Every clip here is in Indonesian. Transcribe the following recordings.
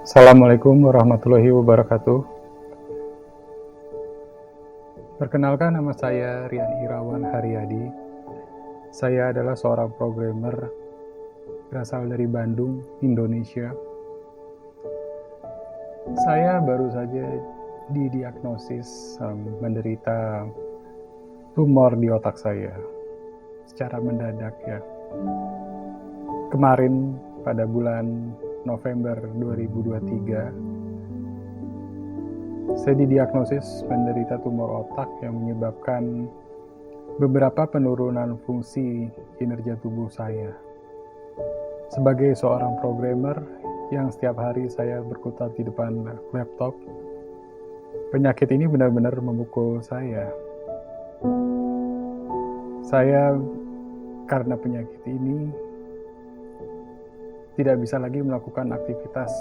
Assalamualaikum warahmatullahi wabarakatuh. Perkenalkan, nama saya Rian Irawan Haryadi. Saya adalah seorang programmer berasal dari Bandung, Indonesia. Saya baru saja didiagnosis menderita tumor di otak saya secara mendadak ya. Kemarin pada bulan November 2023, saya didiagnosis menderita tumor otak yang menyebabkan beberapa penurunan fungsi kinerja tubuh saya. Sebagai seorang programmer yang setiap hari saya berkutat di depan laptop, penyakit ini benar-benar memukul saya. Saya karena penyakit ini tidak bisa lagi melakukan aktivitas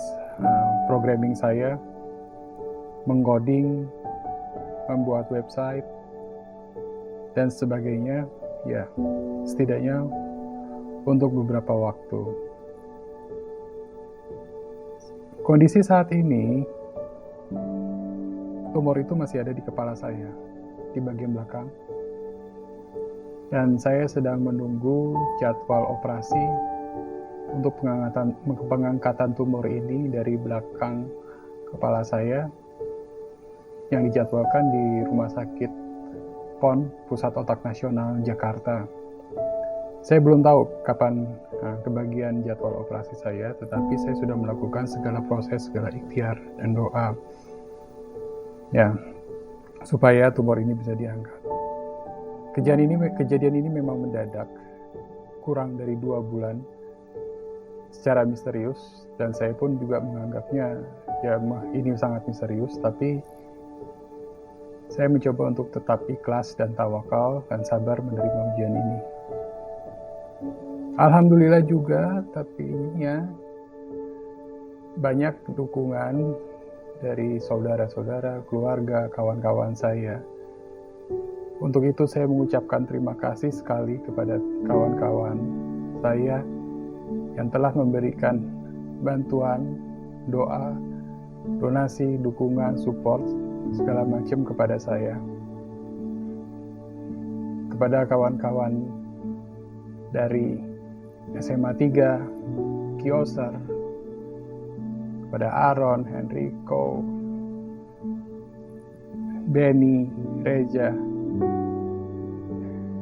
programming saya, mengcoding, membuat website, dan sebagainya, ya setidaknya untuk beberapa waktu. Kondisi saat ini, tumor itu masih ada di kepala saya, di bagian belakang, dan saya sedang menunggu jadwal operasi untuk pengangkatan tumor ini dari belakang kepala saya yang dijadwalkan di Rumah Sakit PON, Pusat Otak Nasional, Jakarta. Saya belum tahu kapan kebagian jadwal operasi saya, tetapi saya sudah melakukan segala proses, segala ikhtiar dan doa ya, supaya tumor ini bisa diangkat. Kejadian ini memang mendadak, kurang dari 2 bulan, secara misterius, dan saya pun juga menganggapnya ya ini sangat misterius, tapi saya mencoba untuk tetap ikhlas dan tawakal dan sabar menerima ujian ini. Alhamdulillah juga, tapi ya banyak dukungan dari saudara-saudara, keluarga, kawan-kawan saya. Untuk itu saya mengucapkan terima kasih sekali kepada kawan-kawan saya yang telah memberikan bantuan, doa, donasi, dukungan, support, segala macam kepada saya. Kepada kawan-kawan dari SMA 3, Kioser, kepada Aaron, Henrico, Benny, Reja,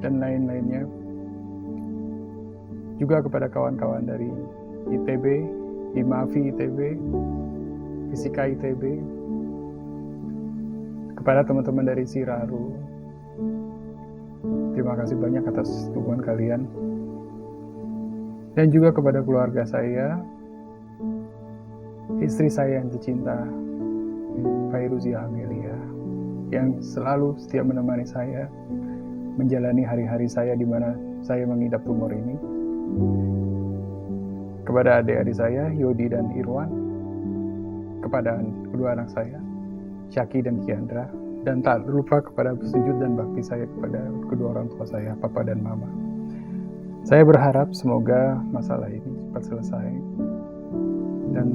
dan lain-lainnya. Juga kepada kawan-kawan dari ITB, IMAFI ITB, Fisika ITB, kepada teman-teman dari Siraru. Terima kasih banyak atas dukungan kalian. Dan juga kepada keluarga saya, istri saya yang tercinta, Fairuzia Amelia, yang selalu setia menemani saya menjalani hari-hari saya di mana saya mengidap tumor ini. Kepada adik-adik saya, Yodi dan Irwan, kepada kedua anak saya, Syaki dan Kiandra, dan tak lupa kepada sujud dan bakti saya kepada kedua orang tua saya, Papa dan Mama. Saya berharap semoga masalah ini cepat selesai. Dan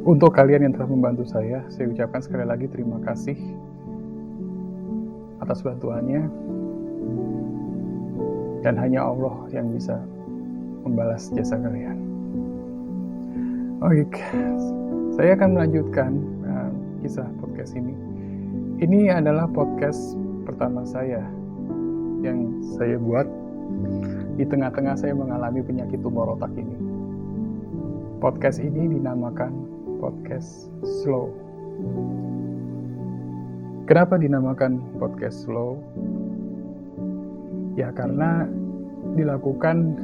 untuk kalian yang telah membantu saya ucapkan sekali lagi terima kasih atas bantuannya. Dan hanya Allah yang bisa membalas jasa kalian. Oke, saya akan melanjutkan kisah podcast ini. Ini adalah podcast pertama saya yang saya buat di tengah-tengah saya mengalami penyakit tumor otak ini. Podcast ini dinamakan podcast slow. Kenapa dinamakan podcast slow? Ya karena dilakukan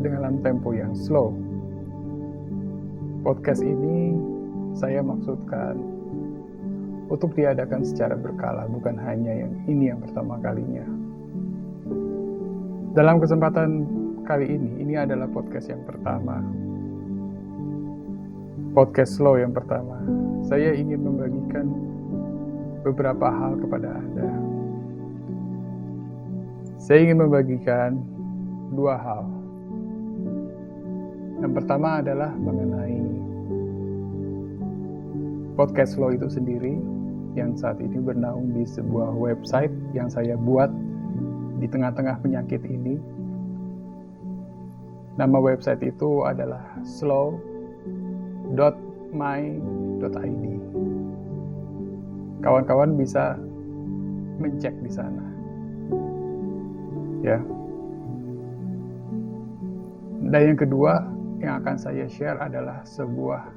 dengan tempo yang slow. Podcast ini saya maksudkan untuk diadakan secara berkala, bukan hanya yang ini yang pertama kalinya. Dalam kesempatan kali ini adalah podcast yang pertama. Podcast slow yang pertama. Saya ingin membagikan beberapa hal kepada Anda. Saya ingin membagikan 2 hal. Yang pertama adalah mengenai podcast Slow itu sendiri, yang saat ini bernaung di sebuah website yang saya buat di tengah-tengah penyakit ini. Nama website itu adalah slow.my.id. Kawan-kawan bisa mencek di sana. Ya. Dan yang kedua yang akan saya share adalah sebuah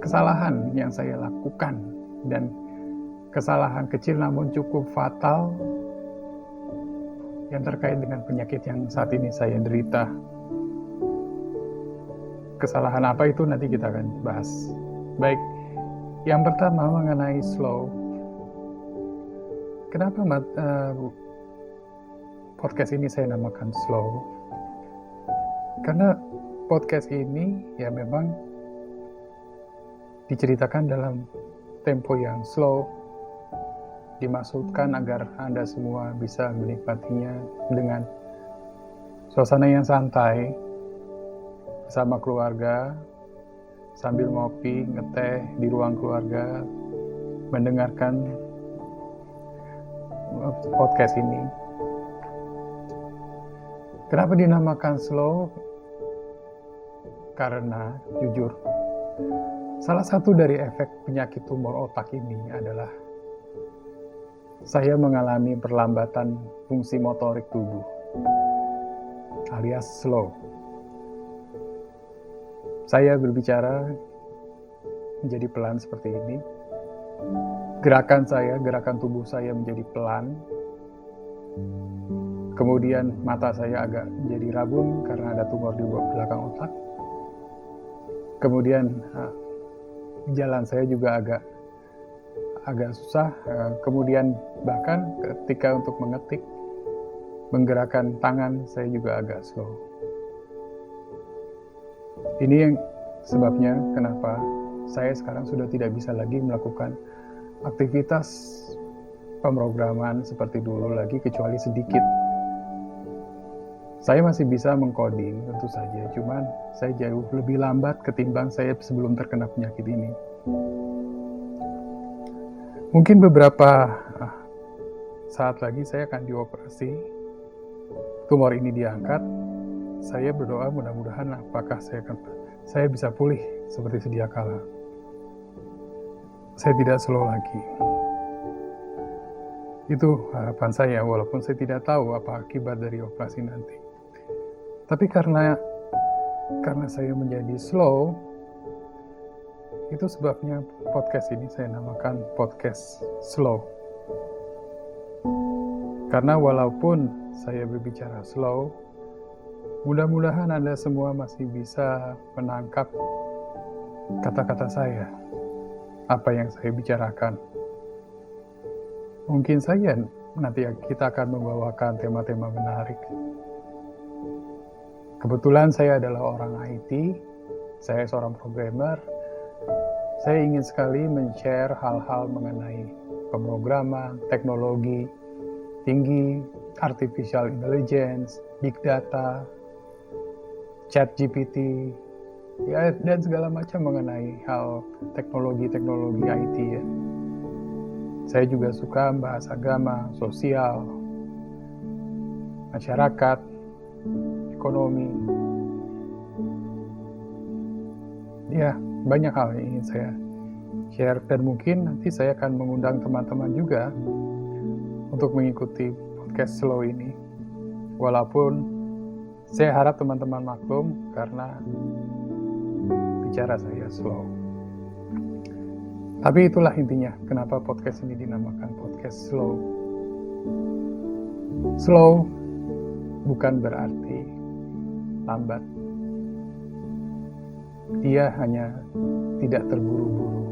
kesalahan yang saya lakukan, dan kesalahan kecil namun cukup fatal yang terkait dengan penyakit yang saat ini saya derita. Kesalahan apa itu nanti kita akan bahas. Baik, yang pertama mengenai slow. Kenapa podcast ini saya namakan slow? Karena podcast ini ya memang diceritakan dalam tempo yang slow, dimaksudkan agar Anda semua bisa menikmatinya dengan suasana yang santai, bersama keluarga, sambil ngopi, ngeteh di ruang keluarga, mendengarkan podcast ini. Kenapa dinamakan slow? Karena jujur, salah satu dari efek penyakit tumor otak ini adalah saya mengalami perlambatan fungsi motorik tubuh, alias slow. Saya berbicara menjadi pelan seperti ini. Gerakan tubuh saya menjadi pelan. Kemudian mata saya agak menjadi rabun karena ada tumor di belakang otak. Kemudian jalan saya juga agak susah. Kemudian bahkan ketika untuk mengetik, menggerakkan tangan saya juga agak slow. Ini yang sebabnya kenapa saya sekarang sudah tidak bisa lagi melakukan aktivitas pemrograman seperti dulu lagi, kecuali sedikit. Saya masih bisa mengcoding tentu saja, cuman saya jauh lebih lambat ketimbang saya sebelum terkena penyakit ini. Mungkin beberapa saat lagi saya akan dioperasi, tumor ini diangkat. Saya berdoa mudah-mudahan apakah saya bisa pulih seperti sedia kala. Saya tidak slow lagi. Itu harapan saya, walaupun saya tidak tahu apa akibat dari operasi nanti. Tapi karena saya menjadi slow, itu sebabnya podcast ini saya namakan podcast slow. Karena walaupun saya berbicara slow, mudah-mudahan Anda semua masih bisa menangkap kata-kata saya, apa yang saya bicarakan. Mungkin saja nanti kita akan membawakan tema-tema menarik. Kebetulan saya adalah orang IT, saya seorang programmer. Saya ingin sekali men-share hal-hal mengenai pemrograman, teknologi tinggi, artificial intelligence, big data, ChatGPT, ya, dan segala macam mengenai hal teknologi IT ya. Saya juga suka membahas agama, sosial, masyarakat, ekonomi. Ya, banyak hal yang ingin saya share, dan mungkin nanti saya akan mengundang teman-teman juga untuk mengikuti podcast slow ini. Walaupun saya harap teman-teman maklum karena bicara saya slow. Tapi itulah intinya kenapa podcast ini dinamakan podcast slow. Slow bukan berarti lambat. Dia hanya tidak terburu-buru.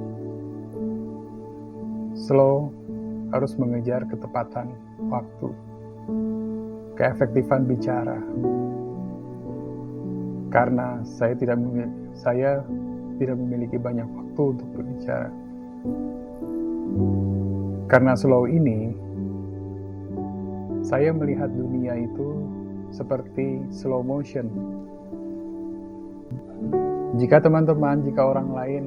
Slow harus mengejar ketepatan waktu, keefektifan bicara. Karena saya tidak memiliki banyak waktu untuk berbicara. Karena slow ini, saya melihat dunia itu seperti slow motion. Jika orang lain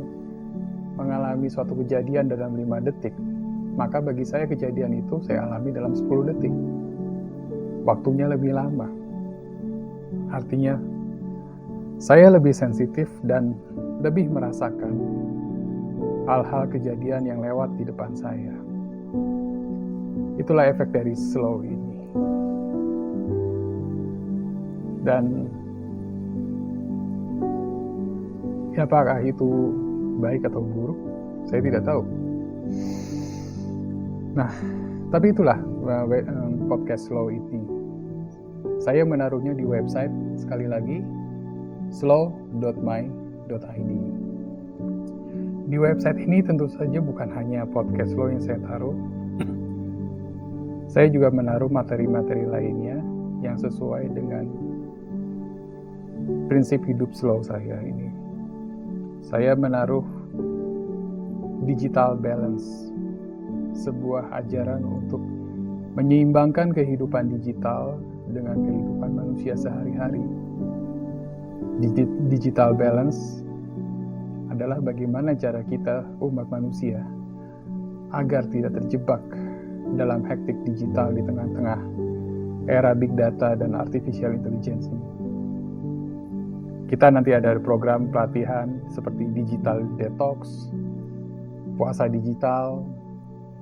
mengalami suatu kejadian dalam 5 detik, maka bagi saya kejadian itu saya alami dalam 10 detik. Waktunya lebih lama. Artinya, saya lebih sensitif dan lebih merasakan hal-hal kejadian yang lewat di depan saya. Itulah efek dari slow ini. Dan apakah itu baik atau buruk? Saya tidak tahu. Nah, tapi itulah podcast slow ini. Saya menaruhnya di website, sekali lagi, slow.my.id. Di website ini tentu saja bukan hanya podcast slow yang saya taruh. Saya juga menaruh materi-materi lainnya yang sesuai dengan prinsip hidup slow saya ini. Saya menaruh digital balance, sebuah ajaran untuk menyeimbangkan kehidupan digital dengan kehidupan manusia sehari-hari. Digital balance adalah bagaimana cara kita, umat manusia, agar tidak terjebak dalam hektik digital di tengah-tengah era big data dan artificial intelligence ini. Kita nanti ada program pelatihan seperti digital detox, puasa digital,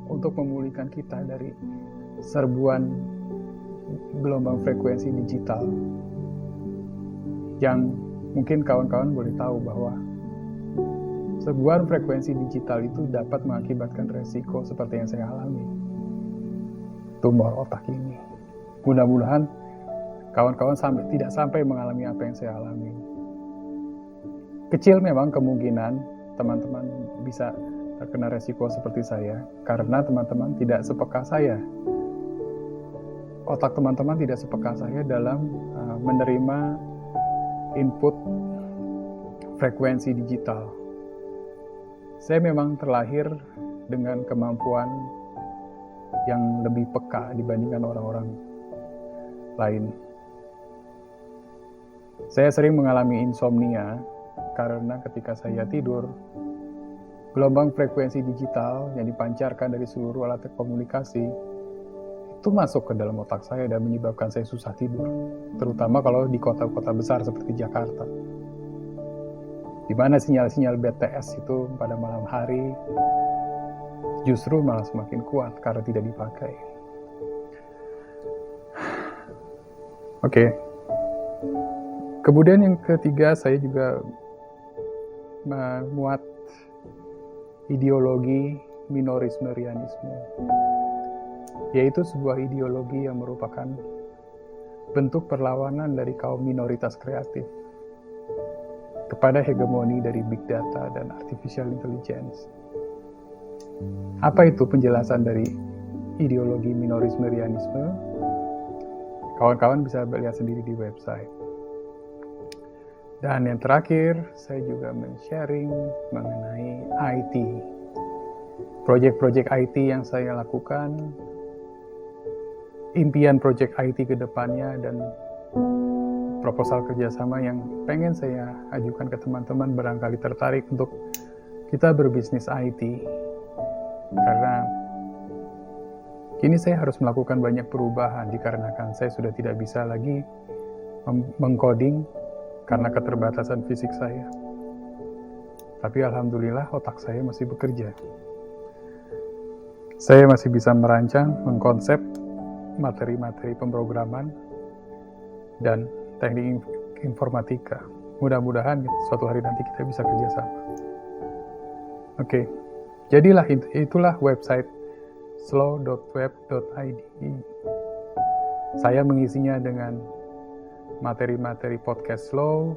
untuk memulihkan kita dari serbuan gelombang frekuensi digital. Yang mungkin kawan-kawan boleh tahu bahwa serbuan frekuensi digital itu dapat mengakibatkan resiko seperti yang saya alami. Tumor otak ini. Mudah-mudahan kawan-kawan tidak sampai mengalami apa yang saya alami. Kecil memang kemungkinan teman-teman bisa terkena resiko seperti saya, karena teman-teman tidak sepeka saya. Otak teman-teman tidak sepeka saya dalam menerima input frekuensi digital. Saya memang terlahir dengan kemampuan yang lebih peka dibandingkan orang-orang lain. Saya sering mengalami insomnia karena ketika saya tidur, gelombang frekuensi digital yang dipancarkan dari seluruh alat komunikasi itu masuk ke dalam otak saya dan menyebabkan saya susah tidur, terutama kalau di kota-kota besar seperti Jakarta, di mana sinyal-sinyal BTS itu pada malam hari justru malah semakin kuat karena tidak dipakai. Oke. Kemudian yang ketiga, saya juga memuat ideologi minorisme-rianisme, yaitu sebuah ideologi yang merupakan bentuk perlawanan dari kaum minoritas kreatif kepada hegemoni dari big data dan artificial intelligence. Apa itu penjelasan dari ideologi minorisme-rianisme? Kawan-kawan bisa lihat sendiri di website. Dan yang terakhir, saya juga men-sharing mengenai IT. Proyek-proyek IT yang saya lakukan, impian proyek IT ke depannya, dan proposal kerjasama yang pengen saya ajukan ke teman-teman barangkali tertarik untuk kita berbisnis IT. Karena kini saya harus melakukan banyak perubahan dikarenakan saya sudah tidak bisa lagi mengcoding karena keterbatasan fisik saya. Tapi alhamdulillah otak saya masih bekerja. Saya masih bisa merancang, mengkonsep materi-materi pemrograman dan teknik informatika. Mudah-mudahan suatu hari nanti kita bisa kerjasama. Oke, jadilah itulah website slow.web.id. Saya mengisinya dengan materi-materi podcast slow,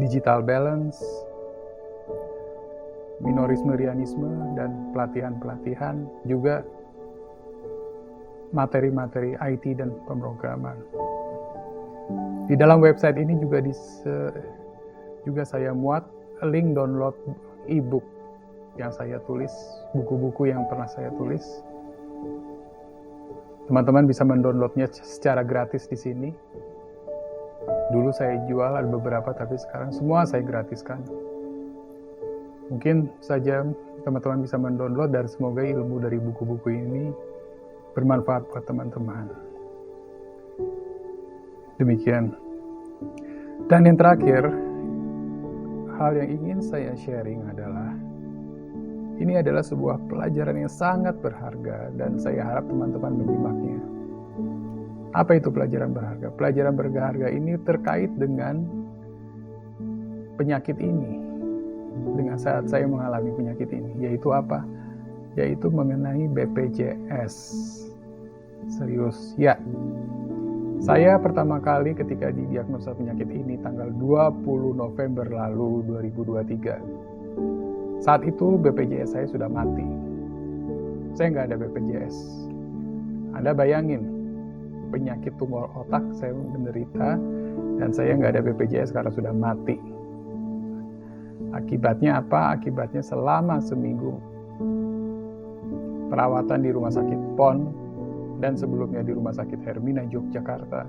digital balance, minorisme-rianisme, dan pelatihan-pelatihan, juga materi-materi IT dan pemrograman. Di dalam website ini juga saya muat link download e-book yang saya tulis, buku-buku yang pernah saya tulis. Teman-teman bisa mendownloadnya secara gratis di sini. Dulu saya jual ada beberapa, tapi sekarang semua saya gratiskan. Mungkin saja teman-teman bisa mendownload dan semoga ilmu dari buku-buku ini bermanfaat buat teman-teman. Demikian. Dan yang terakhir, hal yang ingin saya sharing adalah ini adalah sebuah pelajaran yang sangat berharga dan saya harap teman-teman menyimaknya. Apa itu pelajaran berharga? Pelajaran berharga ini terkait dengan penyakit ini. Dengan saat saya mengalami penyakit ini, yaitu apa? Yaitu mengenai BPJS. Serius, ya. Saya pertama kali ketika didiagnosa penyakit ini tanggal 20 November lalu 2023. Saat itu BPJS saya sudah mati. Saya nggak ada BPJS. Anda bayangin, penyakit tumor otak saya menderita dan saya nggak ada BPJS karena sudah mati. Akibatnya apa? Akibatnya selama seminggu perawatan di Rumah Sakit PON dan sebelumnya di Rumah Sakit Hermina Yogyakarta,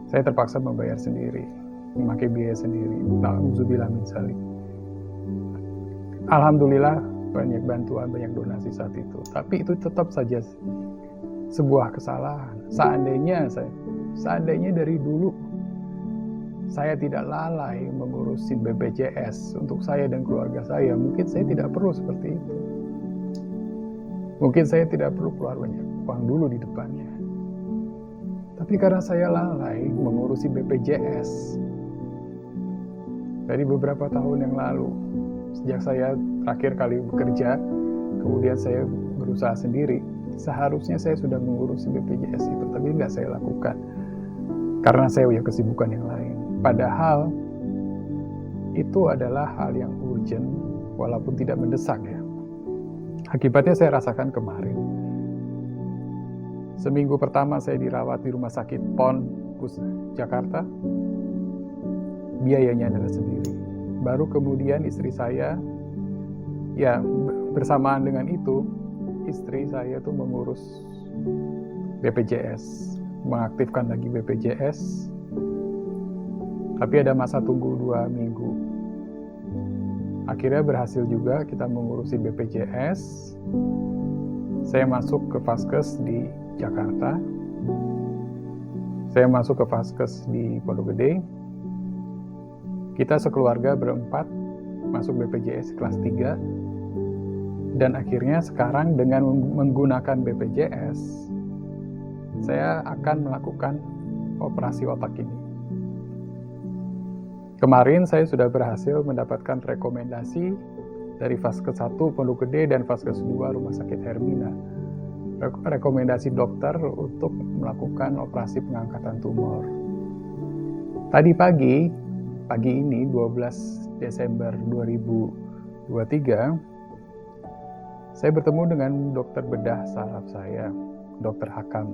saya terpaksa membayar sendiri, memakai biaya sendiri. Na'udzubillah min dzalik. Alhamdulillah banyak bantuan, banyak donasi saat itu. Tapi itu tetap saja sebuah kesalahan. Seandainya dari dulu saya tidak lalai mengurusi BPJS untuk saya dan keluarga saya, mungkin saya tidak perlu seperti itu. Mungkin saya tidak perlu keluar banyak uang dulu di depannya. Tapi karena saya lalai mengurusi BPJS dari beberapa tahun yang lalu, sejak saya terakhir kali bekerja, kemudian saya berusaha sendiri, seharusnya saya sudah mengurusi BPJS itu, tapi nggak saya lakukan karena saya punya kesibukan yang lain. Padahal itu adalah hal yang urgent walaupun tidak mendesak ya. Akibatnya saya rasakan kemarin. Seminggu pertama saya dirawat di Rumah Sakit PON Jakarta, biayanya adalah sendiri. Baru kemudian istri saya, ya bersamaan dengan itu, istri saya tuh mengurus BPJS, mengaktifkan lagi BPJS, tapi ada masa tunggu 2 minggu. Akhirnya berhasil juga kita mengurusi BPJS. Saya masuk ke Vaskes di Jakarta. Saya masuk ke Vaskes di Pondok Gede. Kita sekeluarga berempat masuk BPJS kelas 3. Dan akhirnya sekarang dengan menggunakan BPJS, saya akan melakukan operasi otak ini. Kemarin saya sudah berhasil mendapatkan rekomendasi dari Vaskes 1 Pondok Gede dan Vaskes 2 Rumah Sakit Hermina. Rekomendasi dokter untuk melakukan operasi pengangkatan tumor. Tadi pagi ini 12 Desember 2023, saya bertemu dengan dokter bedah saraf saya, Dokter Hakam.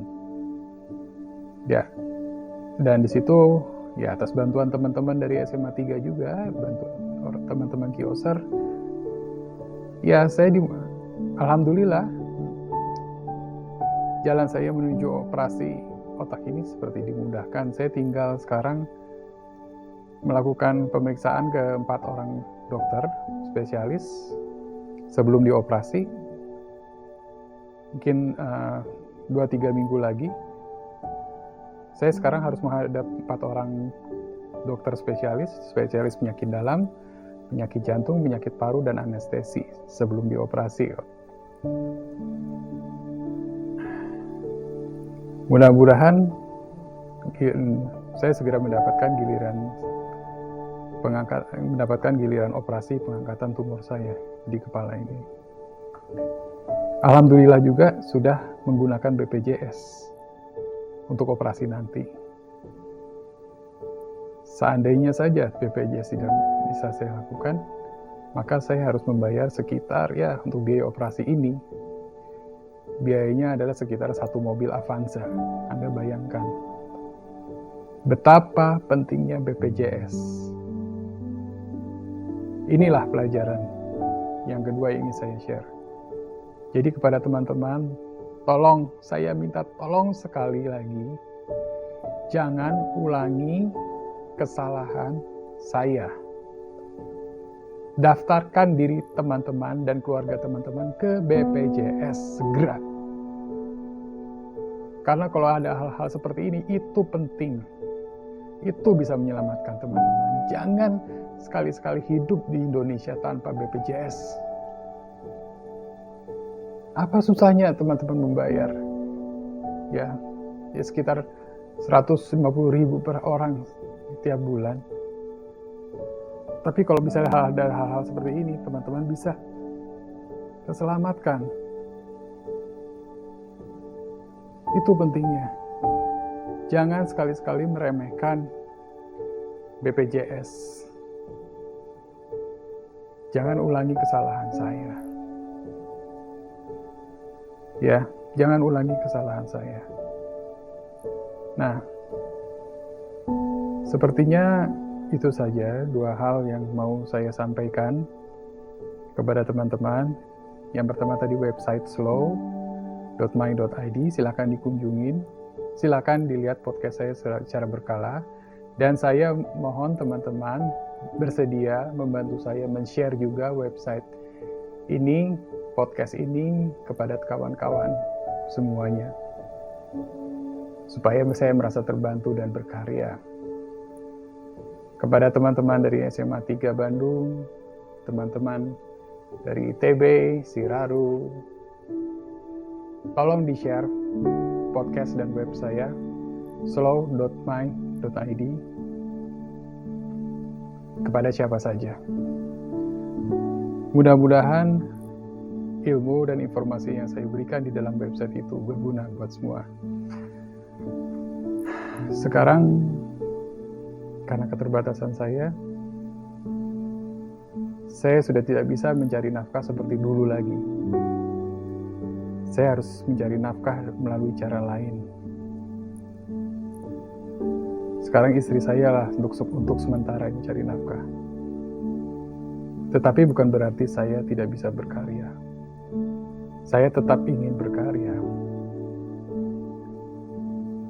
Ya, dan di situ ya atas bantuan teman-teman dari SMA 3 juga, bantuan teman-teman Kioser, ya alhamdulillah jalan saya menuju operasi otak ini seperti dimudahkan. Saya tinggal sekarang melakukan pemeriksaan ke 4 orang dokter spesialis sebelum dioperasi. Mungkin 2-3 minggu lagi saya sekarang harus menghadap 4 orang dokter spesialis penyakit dalam, penyakit jantung, penyakit paru, dan anestesi sebelum dioperasi. Mudah-mudahan saya segera mendapatkan giliran operasi pengangkatan tumor saya di kepala ini. Alhamdulillah juga sudah menggunakan BPJS untuk operasi nanti. Seandainya saja BPJS tidak bisa saya lakukan, maka saya harus membayar sekitar, ya untuk biaya operasi ini, biayanya adalah sekitar 1 mobil Avanza. Anda bayangkan betapa pentingnya BPJS. Inilah pelajaran yang kedua yang ingin saya share. Jadi kepada teman-teman, tolong, saya minta tolong sekali lagi, jangan ulangi kesalahan saya. Daftarkan diri teman-teman dan keluarga teman-teman ke BPJS segera. Karena kalau ada hal-hal seperti ini, itu penting. Itu bisa menyelamatkan teman-teman. Jangan sekali-sekali hidup di Indonesia tanpa BPJS. Apa susahnya teman-teman membayar? Ya sekitar 150.000 per orang tiap bulan. Tapi kalau misalnya ada hal-hal seperti ini, teman-teman bisa terselamatkan. Itu pentingnya. Jangan sekali-sekali meremehkan BPJS. Jangan ulangi kesalahan saya. Ya, jangan ulangi kesalahan saya. Nah, sepertinya itu saja dua hal yang mau saya sampaikan kepada teman-teman. Yang pertama tadi website slow.my.id, silakan dikunjungin, silakan dilihat podcast saya secara berkala, dan saya mohon teman-teman bersedia membantu saya men-share juga website ini, podcast ini kepada kawan-kawan semuanya, supaya saya merasa terbantu dan berkarya. Kepada teman-teman dari SMA 3 Bandung, teman-teman dari ITB, Siraru, tolong di-share podcast dan web saya, slow.my.id, kepada siapa saja. Mudah-mudahan ilmu dan informasi yang saya berikan di dalam website itu berguna buat semua. Sekarang, karena keterbatasan saya sudah tidak bisa mencari nafkah seperti dulu lagi. Saya harus mencari nafkah melalui cara lain. Sekarang istri saya lah untuk sementara mencari nafkah. Tetapi bukan berarti saya tidak bisa berkarya. Saya tetap ingin berkarya.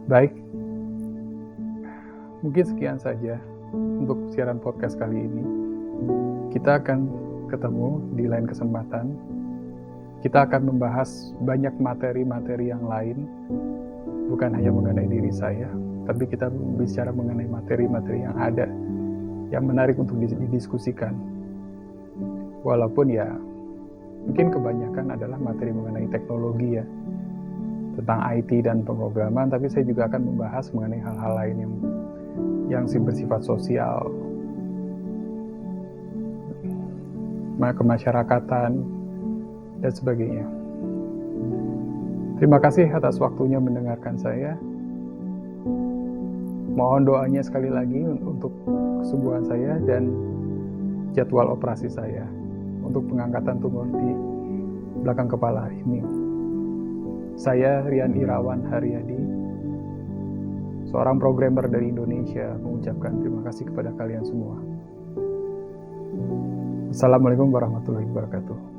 Baik, mungkin sekian saja untuk siaran podcast kali ini. Kita akan ketemu di lain kesempatan. Kita akan membahas banyak materi-materi yang lain, bukan hanya mengenai diri saya, tapi kita bicara mengenai materi-materi yang ada, yang menarik untuk didiskusikan. Walaupun ya, mungkin kebanyakan adalah materi mengenai teknologi ya, tentang IT dan pemrograman, tapi saya juga akan membahas mengenai hal-hal lain yang bersifat sosial, kemasyarakatan, dan sebagainya. Terima kasih atas waktunya mendengarkan saya. Mohon doanya sekali lagi untuk kesembuhan saya dan jadwal operasi saya untuk pengangkatan tumor di belakang kepala ini. Saya Rian Irawan Haryadi, seorang programmer dari Indonesia, mengucapkan terima kasih kepada kalian semua. Assalamualaikum warahmatullahi wabarakatuh.